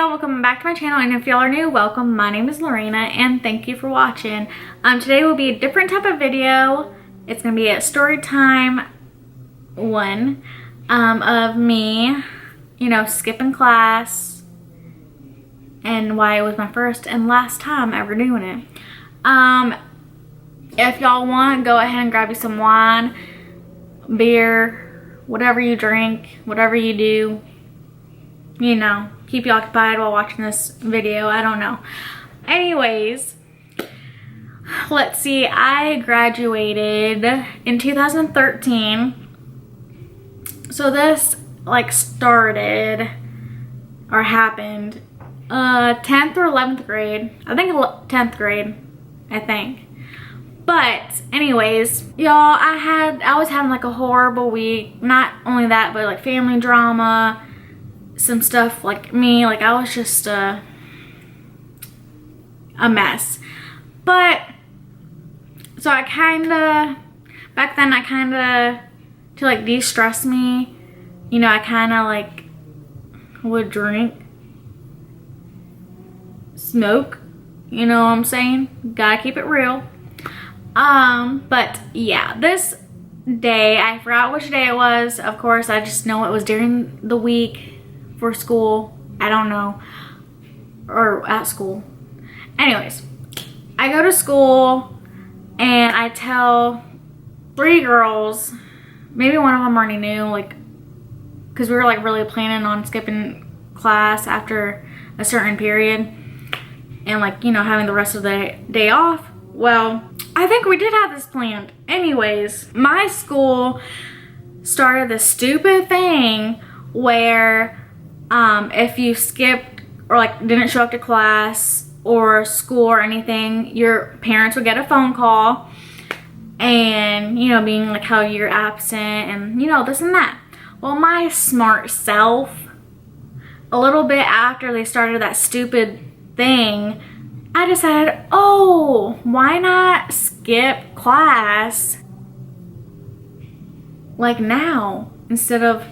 y'all, welcome back to my channel, and if y'all are new, welcome. My name is Lorena and thank you for watching. Today will be a different type of video. It's gonna be a story time one of me, skipping class and why it was my first and last time ever doing it. If y'all want, go ahead and grab you some wine, beer, whatever you drink, whatever you do, keep you occupied while watching this video. I don't know. Anyways, let's see. I graduated in 2013. So this started or happened 10th or 11th grade. I think 10th grade, But anyways, y'all, I was having a horrible week. Not only that, but family drama, some stuff I was just a mess. But so back then to de-stress me, I would drink, smoke, you know what I'm saying? Gotta keep it real. But yeah, this day, I forgot which day it was. Of course, I just know it was during the week for school. I don't know. Or at school. Anyways, I go to school and I tell 3 girls, maybe one of them already knew, because we were really planning on skipping class after a certain period and having the rest of the day off. Well, I think we did have this planned. Anyways, my school started this stupid thing where if you skipped or didn't show up to class or school or anything, your parents would get a phone call and being how you're absent and this and that. Well, my smart self, a little bit after they started that stupid thing, I decided, oh, why not skip class now instead of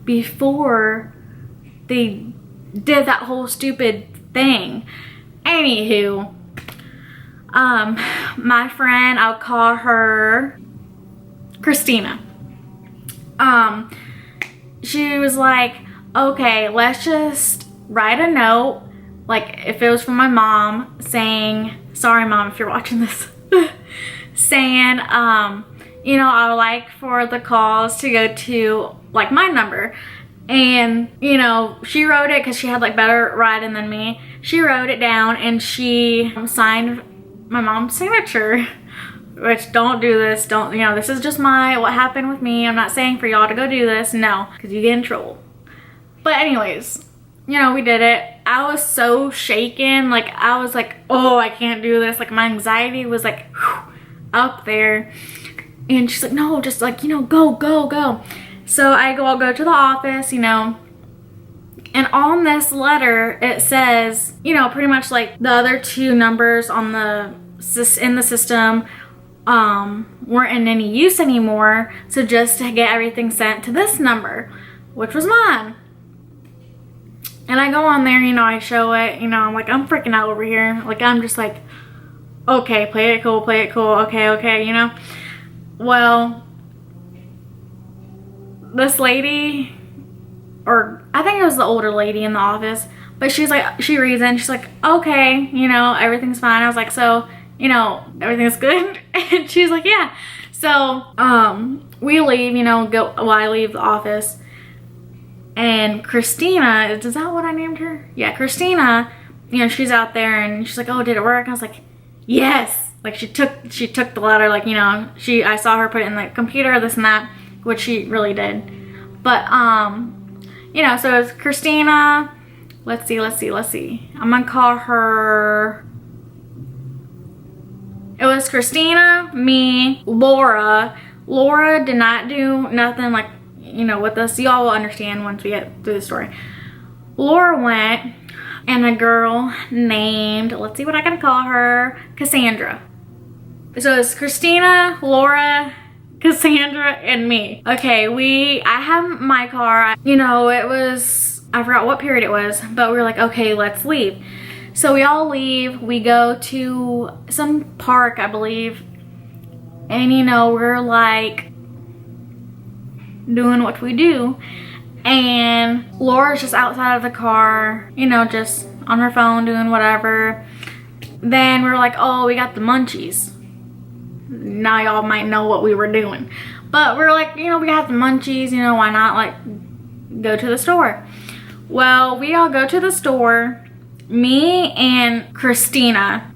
before they did that whole stupid thing. Anywho, my friend, I'll call her Christina. She was like, okay, let's just write a note, if it was from my mom, saying, sorry mom if you're watching this, saying, I would like for the calls to go to my number. And she wrote it because she had better writing than me. She wrote it down and she signed my mom's signature, which don't do this. Don't, this is just what happened with me. I'm not saying for y'all to go do this, no, because you get in trouble. But anyways, we did it. I was so shaken. I was oh, I can't do this. My anxiety was up there. And she's like, no, just go. So I'll go to the office, and on this letter it says, pretty much the other 2 numbers on in the system weren't in any use anymore. So just to get everything sent to this number, which was mine. And I go on there, I show it, I'm I'm freaking out over here. I'm just okay, play it cool, okay, Well, this lady, or I think it was the older lady in the office, but she reads it and she's okay, everything's fine. I was so, everything's good? And she's yeah. So, we leave, I leave the office. And Christina, is that what I named her? Yeah, Christina, she's out there and she's oh, did it work? I was yes. She took the letter, I saw her put it in the computer, this and that, which she really did. But, so it's Christina. Let's see. I'm gonna call her. It was Christina, me, Laura. Laura did not do nothing with us. Y'all will understand once we get through the story. Laura went, and a girl named, let's see what I gotta call her, Cassandra. So it's Christina, Laura, Cassandra, and me. Okay, I have my car. It was I forgot what period it was, but we were like, okay, let's leave. So we all leave. We go to some park, I believe. And you know, we're like doing what we do. And Laura's just outside of the car, you know, just on her phone doing whatever. Then we were like, oh, we got the munchies. Now y'all might know what we were doing. But we're like, you know, we got the munchies, you know, why not like go to the store? Well, we all go to the store. Me and Christina,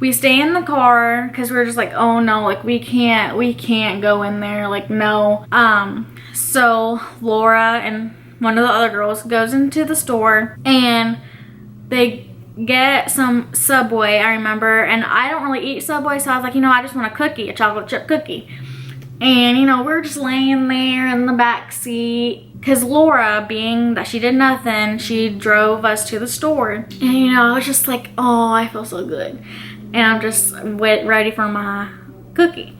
we stay in the car because we're just like, oh no, like we can't go in there, like no. So Laura and one of the other girls goes into the store and they get some Subway, I remember, and I don't really eat Subway, so I was like, you know, I just want a cookie, a chocolate chip cookie. And you know, we're just laying there in the back seat because Laura, being that she did nothing, she drove us to the store. And you know, I was just like, oh, I feel so good. And I'm just ready for my cookie.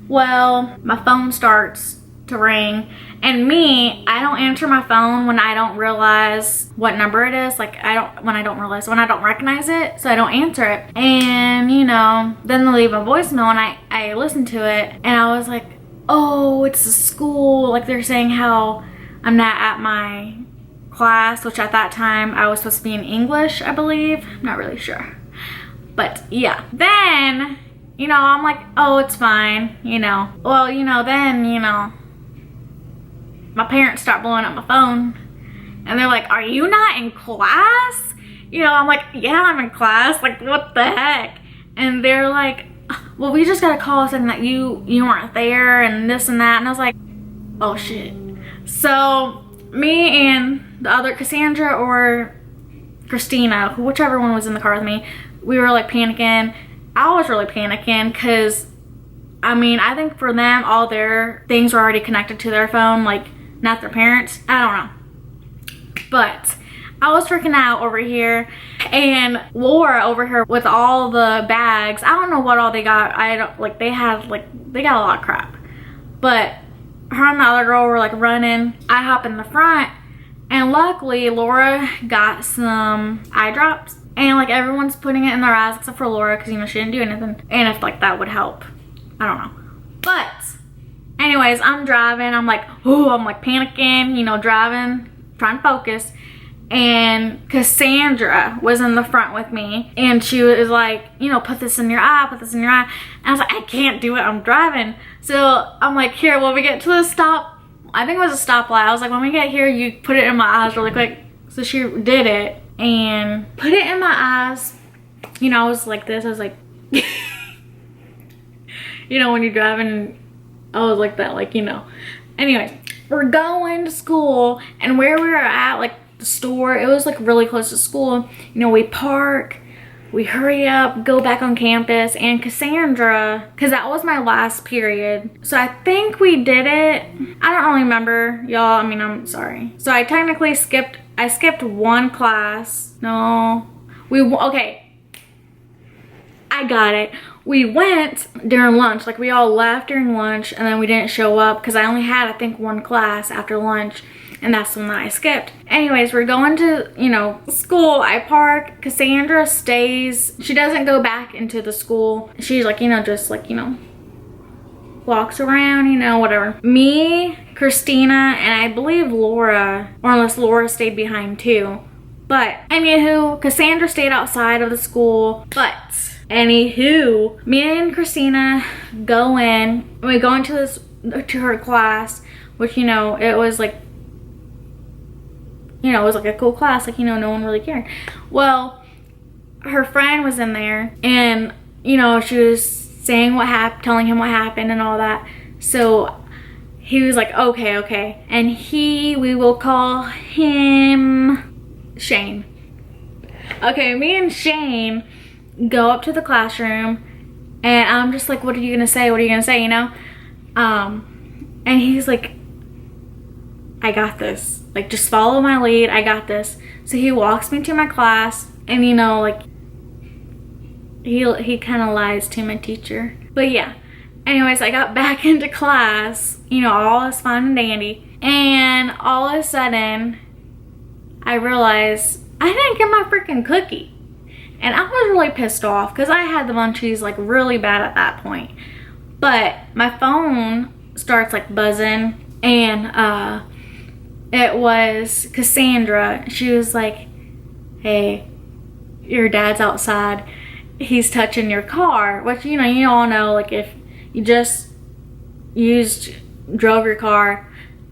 Well, my phone starts to ring, and me, I don't answer my phone when I don't realize what number it is. Like when I don't recognize it, so I don't answer it. And you know, then they leave a voicemail and I listened to it and I was like, oh, it's the school, like they're saying how I'm not at my class, which at that time I was supposed to be in English, I believe. I'm not really sure. But yeah, then, you know, I'm like, oh, it's fine, you know. Well, you know, then, you know, my parents start blowing up my phone and they're like, are you not in class? You know, I'm like, yeah, I'm in class. Like, what the heck? And they're like, well, we just got a call saying that you weren't there and this and that. And I was like, oh shit. So me and the other Cassandra or Christina, whichever one was in the car with me, we were like panicking. I was really panicking because, I mean, I think for them, all their things were already connected to their phone, like not their parents. I don't know. But I was freaking out over here, and Laura over here with all the bags. I don't know what all they got. They got a lot of crap. But her and the other girl were like running. I hop in the front, and luckily Laura got some eye drops. And like everyone's putting it in their eyes except for Laura because, you know, she didn't do anything. And if like that would help. I don't know. But anyways, I'm driving. I'm like, oh, I'm like panicking, you know, driving, trying to focus. And Cassandra was in the front with me. And she was like, you know, put this in your eye, put this in your eye. And I was like, I can't do it. I'm driving. So I'm like, here, when we get to the stop, I think it was a stoplight. I was like, when we get here, you put it in my eyes really quick. So she did it and put it in my eyes. You know, I was like this. I was like, you know, when you're driving, I was like that, like, you know. Anyways, we're going to school, and where we were at, like the store, it was like really close to school. You know, we park, we hurry up, go back on campus, and Cassandra, because that was my last period, so I think we did it. I don't really remember, y'all. I mean, I'm sorry. So I technically skipped one class. No, okay, I got it. We went during lunch, like we all left during lunch, and then we didn't show up because I only had, I think, one class after lunch, and that's the one that I skipped. Anyways, we're going to, you know, school. I park. Cassandra stays. She doesn't go back into the school. She's like, you know, just like, you know, walks around, you know, whatever. Me, Christina, and I believe Laura, or unless Laura stayed behind too. But anywho, Cassandra stayed outside of the school. But anywho, me and Christina go in. We go into to her class, which, you know, it was like, you know, it was like a cool class. Like, you know, no one really cared. Well, her friend was in there, and, you know, she was saying what happened, telling him what happened and all that. So he was like, okay. And we will call him Shane. Okay, me and Shane go up to the classroom, and I'm just like, what are you gonna say? What are you gonna say, you know? And he's like, I got this. Like, just follow my lead. I got this. So he walks me to my class, and, you know, like, he kind of lies to my teacher. But yeah. Anyways, I got back into class. You know, all is fine and dandy. And all of a sudden, I realized I didn't get my freaking cookie. And I was really pissed off because I had the munchies like really bad at that point. But my phone starts like buzzing, and it was Cassandra. She was like, hey, your dad's outside. He's touching your car. Which, you know, you all know, like if you just drove your car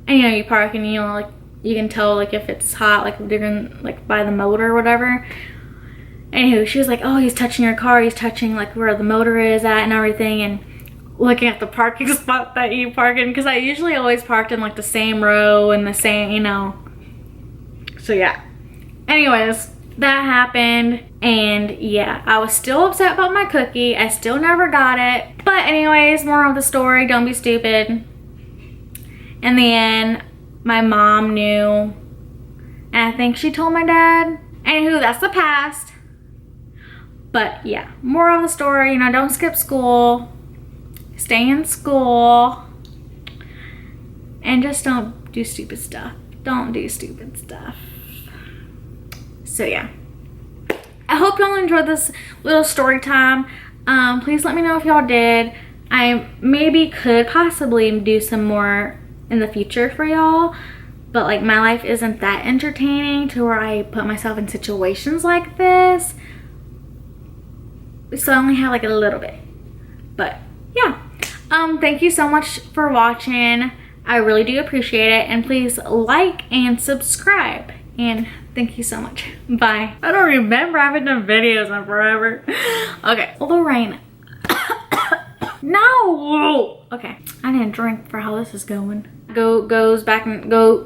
and, you know, you park and, you know, like you can tell like if it's hot, like different, like by the motor or whatever. Anywho, she was like, oh, he's touching your car. He's touching like where the motor is at and everything. And looking at the parking spot that you park in, because I usually always parked in like the same row and the same, you know. So yeah. Anyways, that happened, and yeah, I was still upset about my cookie. I still never got it. But anyways, moral of the story, don't be stupid. In the end, my mom knew, and I think she told my dad. Anywho, that's the past. But yeah, moral of the story, you know, don't skip school. Stay in school. And just don't do stupid stuff. Don't do stupid stuff. So yeah. I hope y'all enjoyed this little story time. Please let me know if y'all did. I maybe could possibly do some more in the future for y'all. But like my life isn't that entertaining to where I put myself in situations like this. So I only have like a little bit. But yeah. Thank you so much for watching. I really do appreciate it. And please like and subscribe. And thank you so much. Bye. I don't remember. I haven't done videos in forever. Okay. Lorena. No. Okay. I didn't drink for how this is going. Goes back and go.